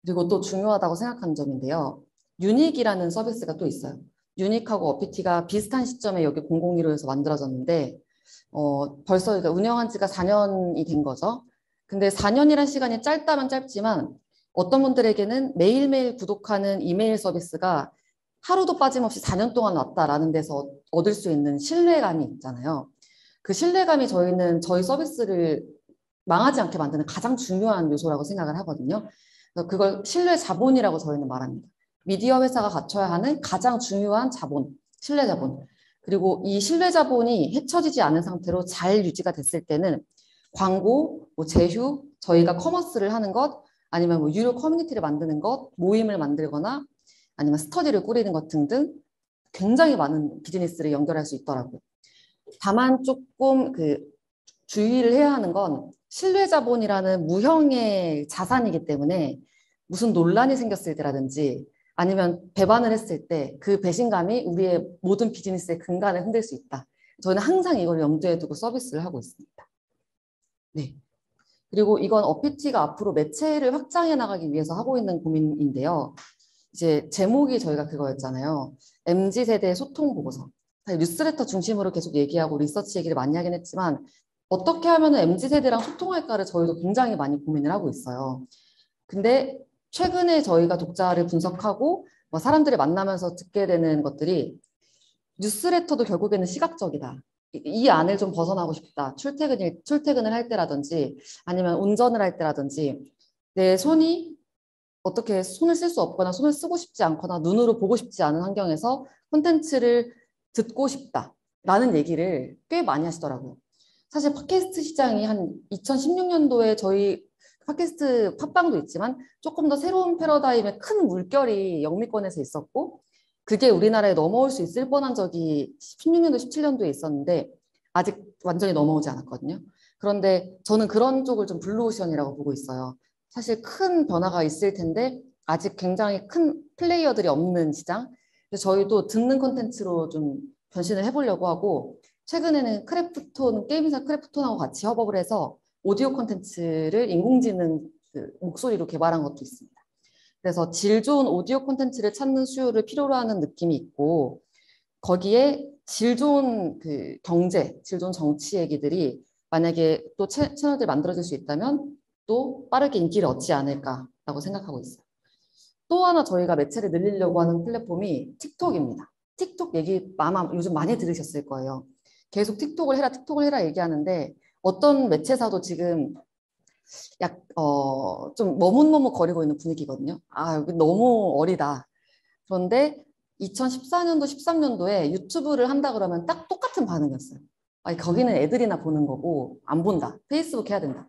그리고 또 중요하다고 생각하는 점인데요. 유닉이라는 서비스가 또 있어요. 유닉하고 어피티가 비슷한 시점에 여기 001호에서 만들어졌는데 벌써 운영한 지가 4년이 된 거죠. 근데 4년이란 시간이 짧다면 짧지만 어떤 분들에게는 매일매일 구독하는 이메일 서비스가 하루도 빠짐없이 4년 동안 왔다라는 데서 얻을 수 있는 신뢰감이 있잖아요. 그 신뢰감이 저희는 저희 서비스를 망하지 않게 만드는 가장 중요한 요소라고 생각을 하거든요. 그래서 그걸 신뢰 자본이라고 저희는 말합니다. 미디어 회사가 갖춰야 하는 가장 중요한 자본, 신뢰 자본. 그리고 이 신뢰 자본이 해쳐지지 않은 상태로 잘 유지가 됐을 때는 광고, 제휴, 저희가 커머스를 하는 것, 아니면 유료 커뮤니티를 만드는 것, 모임을 만들거나 아니면 스터디를 꾸리는 것 등등 굉장히 많은 비즈니스를 연결할 수 있더라고요. 다만 조금 주의를 해야 하는 건 신뢰 자본이라는 무형의 자산이기 때문에 무슨 논란이 생겼을 때라든지 아니면 배반을 했을 때 그 배신감이 우리의 모든 비즈니스의 근간을 흔들 수 있다. 저는 항상 이걸 염두에 두고 서비스를 하고 있습니다. 네. 그리고 이건 어피티가 앞으로 매체를 확장해 나가기 위해서 하고 있는 고민인데요. 이제 제목이 저희가 그거였잖아요. MZ세대 소통 보고서. 뉴스레터 중심으로 계속 얘기하고 리서치 얘기를 많이 하긴 했지만 어떻게 하면 MZ세대랑 소통할까를 저희도 굉장히 많이 고민을 하고 있어요. 근데 최근에 저희가 독자를 분석하고 사람들을 만나면서 듣게 되는 것들이 뉴스레터도 결국에는 시각적이다. 이 안을 좀 벗어나고 싶다. 출퇴근을 할 때라든지 아니면 운전을 할 때라든지 내 손이 어떻게 손을 쓸 수 없거나 손을 쓰고 싶지 않거나 눈으로 보고 싶지 않은 환경에서 콘텐츠를 듣고 싶다라는 얘기를 꽤 많이 하시더라고요. 사실 팟캐스트 시장이 한 2016년도에 저희 팟캐스트 팟빵도 있지만 조금 더 새로운 패러다임의 큰 물결이 영미권에서 있었고 그게 우리나라에 넘어올 수 있을 뻔한 적이 16년도, 17년도에 있었는데 아직 완전히 넘어오지 않았거든요. 그런데 저는 그런 쪽을 좀 블루오션이라고 보고 있어요. 사실 큰 변화가 있을 텐데 아직 굉장히 큰 플레이어들이 없는 시장. 그래서 저희도 듣는 콘텐츠로 좀 변신을 해보려고 하고 최근에는 게임회사 크래프톤하고 같이 협업을 해서 오디오 콘텐츠를 인공지능 목소리로 개발한 것도 있습니다. 그래서 질 좋은 오디오 콘텐츠를 찾는 수요를 필요로 하는 느낌이 있고 거기에 질 좋은 경제, 질 좋은 정치 얘기들이 만약에 또 채널들이 만들어질 수 있다면 또 빠르게 인기를 얻지 않을까라고 생각하고 있어요. 또 하나 저희가 매체를 늘리려고 하는 플랫폼이 틱톡입니다. 틱톡 얘기 아마 요즘 많이 들으셨을 거예요. 계속 틱톡을 해라 얘기하는데 어떤 매체사도 지금 좀 머뭇머뭇거리고 있는 분위기거든요. 아, 여기 너무 어리다. 그런데 2014년도, 13년도에 유튜브를 한다 그러면 딱 똑같은 반응이었어요. 아니, 거기는 애들이나 보는 거고 안 본다. 페이스북 해야 된다.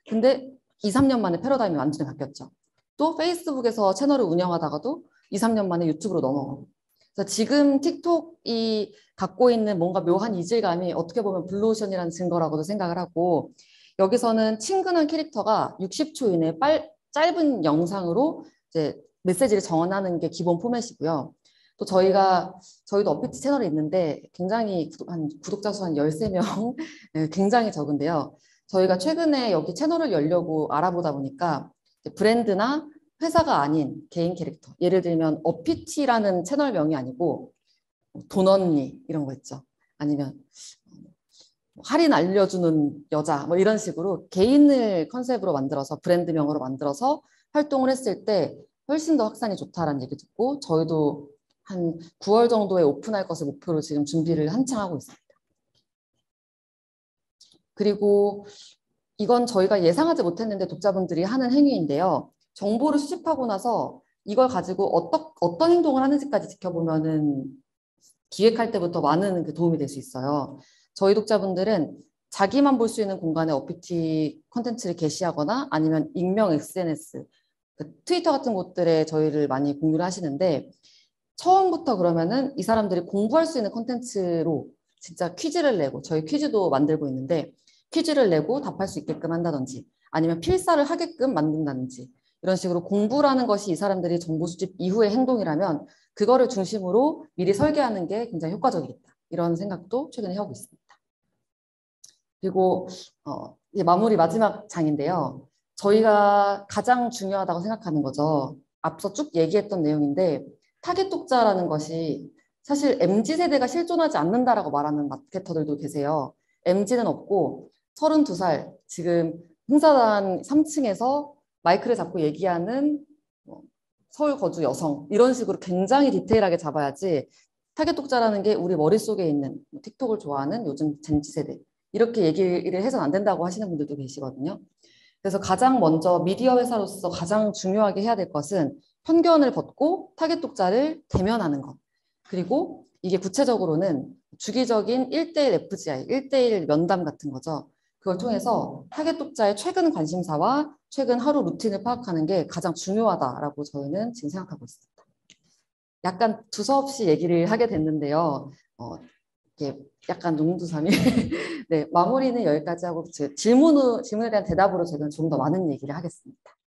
근데 2, 3년 만에 패러다임이 완전히 바뀌었죠. 또 페이스북에서 채널을 운영하다가도 2, 3년 만에 유튜브로 넘어가고. 그래서 지금 틱톡이 갖고 있는 뭔가 묘한 이질감이 어떻게 보면 블루오션이라는 증거라고도 생각을 하고 여기서는 친근한 캐릭터가 60초 이내 짧은 영상으로 이제 메시지를 전하는 게 기본 포맷이고요. 또 저희도 어피티 채널이 있는데 굉장히 구독자 수 한 13명 굉장히 적은데요. 저희가 최근에 여기 채널을 열려고 알아보다 보니까 브랜드나 회사가 아닌 개인 캐릭터. 예를 들면 어피티라는 채널명이 아니고 돈 언니 이런 거 있죠. 아니면 할인 알려주는 여자 뭐 이런 식으로 개인을 컨셉으로 만들어서 브랜드명으로 만들어서 활동을 했을 때 훨씬 더 확산이 좋다라는 얘기 듣고 저희도 한 9월 정도에 오픈할 것을 목표로 지금 준비를 한창 하고 있습니다. 그리고 이건 저희가 예상하지 못했는데 독자분들이 하는 행위인데요. 정보를 수집하고 나서 이걸 가지고 어떤 행동을 하는지까지 지켜보면은 기획할 때부터 많은 도움이 될 수 있어요. 저희 독자분들은 자기만 볼 수 있는 공간에 OPT 콘텐츠를 게시하거나 아니면 익명 SNS, 그 트위터 같은 곳들에 저희를 많이 공유를 하시는데 처음부터 그러면은 이 사람들이 공부할 수 있는 콘텐츠로 진짜 퀴즈를 내고 저희 퀴즈도 만들고 있는데 퀴즈를 내고 답할 수 있게끔 한다든지 아니면 필사를 하게끔 만든다든지 이런 식으로 공부라는 것이 이 사람들이 정보 수집 이후의 행동이라면 그거를 중심으로 미리 설계하는 게 굉장히 효과적이겠다. 이런 생각도 최근에 하고 있습니다. 그리고 이제 마무리 마지막 장인데요. 저희가 가장 중요하다고 생각하는 거죠. 앞서 쭉 얘기했던 내용인데 타겟 독자라는 것이 사실 MZ 세대가 실존하지 않는다라고 말하는 마케터들도 계세요. MZ는 없고 32살 지금 흥사단 3층에서 마이크를 잡고 얘기하는 서울 거주 여성 이런 식으로 굉장히 디테일하게 잡아야지 타겟 독자라는 게 우리 머릿속에 있는 틱톡을 좋아하는 요즘 MZ 세대 이렇게 얘기를 해서는 안 된다고 하시는 분들도 계시거든요. 그래서 가장 먼저 미디어 회사로서 가장 중요하게 해야 될 것은 편견을 벗고 타겟 독자를 대면하는 것. 그리고 이게 구체적으로는 주기적인 1대1 FGI, 1대1 면담 같은 거죠. 그걸 통해서 타겟 독자의 최근 관심사와 최근 하루 루틴을 파악하는 게 가장 중요하다라고 저희는 지금 생각하고 있습니다. 약간 두서없이 얘기를 하게 됐는데요. 이게 약간 농두삼이 네, 마무리는 여기까지 하고 질문에 대한 대답으로 제가 좀 더 많은 얘기를 하겠습니다.